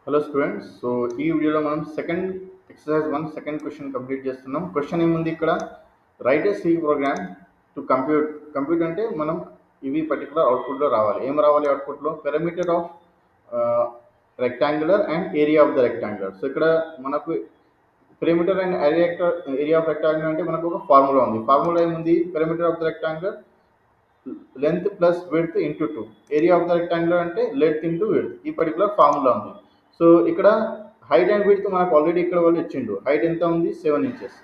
Hello students. So ఈ వీడియోలో మనం second exercise 1 second question complete చేస్తున్నాం. క్వశ్చన్ ఏముంది ఇక్కడ, write a C program to compute అంటే మనం ఇవి పర్టికులర్ అవుట్పుట్లో రావాలి. ఏం రావాలి అవుట్పుట్లో? Perimeter of rectangular and area of the rectangular. So ఇక్కడ మనకు perimeter and area of rectangular అంటే మనకు ఒక ఫార్ములా ఉంది. ఫార్ములా ఏముంది? Perimeter of the rectangular length plus width into 2. Area of the rectangular అంటే లెంత్ ఇంటూ విడ్త్. ఈ particular formula ఉంది. సో ఇక్కడ హైట్ అండ్ విడ్త్ మనకు ఆల్రెడీ ఇక్కడ వాళ్ళు ఇచ్చిండు. హైట్ ఎంత ఉంది? 7 ఇంచెస్.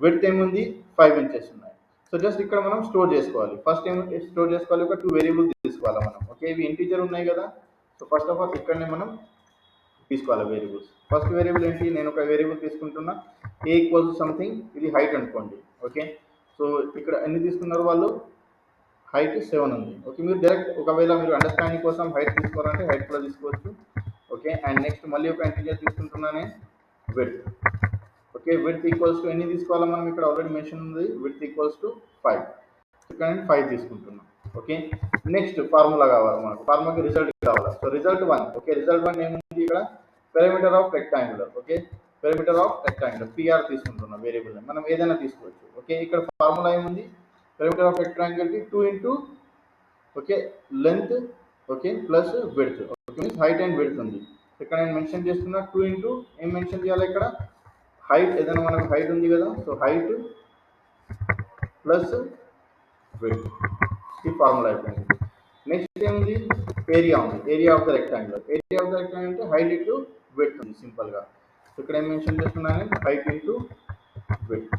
విడ్త్ ఏముంది? 5 ఇంచెస్ ఉన్నాయి. సో జస్ట్ ఇక్కడ మనం స్టోర్ చేసుకోవాలి. ఫస్ట్ ఏం స్టోర్ చేసుకోవాలి? ఒక 2 వేరియబుల్స్ తీసుకోవాలి మనం. ఓకే, ఇవి ఇంటీజర్ ఉన్నాయి కదా. సో ఫస్ట్ ఆఫ్ ఆల్ ఇక్కడనే మనం తీసుకోవాలి వేరియబుల్స్. ఫస్ట్ వేరియబుల్ ఏంటి? నేను ఒక వేరియబుల్ తీసుకుంటున్నా, ఏ ఈక్వల్స్ సంథింగ్. ఇది హైట్ అనుకోండి. ఓకే, సో ఇక్కడ ఎన్ని తీసుకున్నారు వాళ్ళు? హైట్ 7 ఉంది. ఓకే, మీరు డైరెక్ట్ ఒకవేళ మీరు అండర్స్టాండింగ్ కోసం హైట్ తీసుకోవాలంటే హైట్ కూడా తీసుకోవచ్చు. ఓకే, అండ్ నెక్స్ట్ మళ్ళీ ఒక ఇంటీజర్ తీసుకుంటున్నానే width. Okay, width equals to ఎన్ని తీసుకోవాలా మనం? ఇక్కడ ఆల్రెడీ మెన్షన్ ఉంది, విడ్త్ ఈక్వల్స్ టు 5. ఇక్కడ నేను 5 తీసుకుంటున్నాను. ఓకే, నెక్స్ట్ ఫార్ములా కావాలి మనకు. ఫార్ములాకి రిజల్ట్ కావాలి. So result 1. ఓకే, రిజల్ట్ 1 ఏముంది ఇక్కడ? Perimeter of rectangular. Okay, perimeter of rectangular PR తీసుకుంటున్నాం వేరియబుల్. మనం ఏదైనా తీసుకోవచ్చు. ఓకే, ఇక్కడ ఫార్ములా ఏముంది? పెరిమీటర్ ఆఫ్ రెక్టాంగులర్కి 2 into okay length okay plus width. Okay, means height and width ఉంది. ఇక్కడ నేను మెన్షన్ చేస్తున్నా 2 ఇంటూ ఏం మెన్షన్ చేయాలి ఇక్కడ? హైట్. ఏదైనా మనకు హైట్ ఉంది కదా, సో హైట్ ప్లస్ విడ్త్. ఈ ఫార్ములా అయిపోయింది. నెక్స్ట్ ఏముంది? ఏరియా ఉంది. Area of the rectangular. Area of the rectangular అంటే హైట్ ఇంటూ విడ్త్ ఉంది సింపుల్గా. సో ఇక్కడ ఏం మెన్షన్ చేస్తున్నాను? Height into width.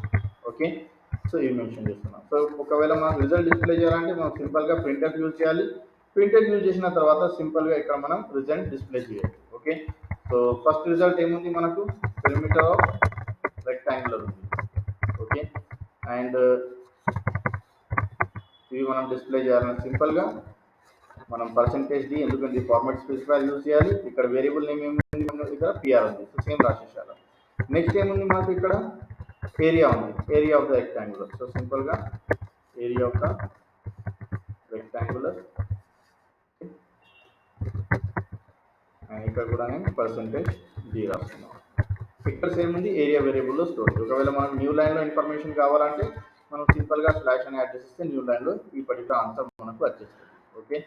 Okay, so ఇవి మెన్షన్ చేస్తున్నాం. సో ఒకవేళ మనం రిజల్ట్ డిస్ప్లే చేయాలంటే మనం సింపుల్గా ప్రింట్ఎఫ్ యూజ్ చేయాలి. ప్రింట్ఎఫ్ యూజ్ చేసిన తర్వాత సింపుల్గా ఇక్కడ మనం రిజల్ట్ డిస్ప్లే చేయాలి. ఓకే, సో ఫస్ట్ రిజల్ట్ ఏముంది మనకు? పెరిమీటర్ ఆఫ్ రెక్టాంగులర్ ఉంది. ఓకే, అండ్ ఇవి మనం డిస్ప్లే చేయాలని సింపుల్గా మనం %d, ఎందుకంటే ఫార్మాట్ స్పెసిఫైర్ యూజ్ చేయాలి. ఇక్కడ వేరియబుల్ నేమ్ ఏముంది? ఇక్కడ పిఆర్ ఉంది. So same రాసేసారు. నెక్స్ట్ ఏముంది మనకు? ఇక్కడ ఏరియా ఉంది. Area of the rectangular. So సింపుల్గా area of the rectangular. And ఇక్కడ కూడా నేను %d రాస్తున్నాను. ఇక్కడ సేమ్ ఉంది, ఏరియా వేరియబుల్లో స్టోర్. ఒకవేళ మనం న్యూ లైన్లో ఇన్ఫర్మేషన్ కావాలంటే మనం సింపుల్గా స్లాష్ అని యాడ్ చేస్తే న్యూ లైన్లో ఈ పర్టికులర్ ఆన్సర్ మనకు వచ్చేస్తుంది. ఓకే,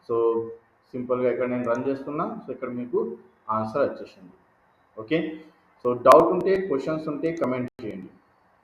సో సింపుల్గా ఇక్కడ నేను రన్ చేస్తున్నా. సో ఇక్కడ మీకు ఆన్సర్ వచ్చేసింది. ఓకే, సో డౌట్ ఉంటే, క్వశ్చన్స్ ఉంటే కమెంట్ చేయండి.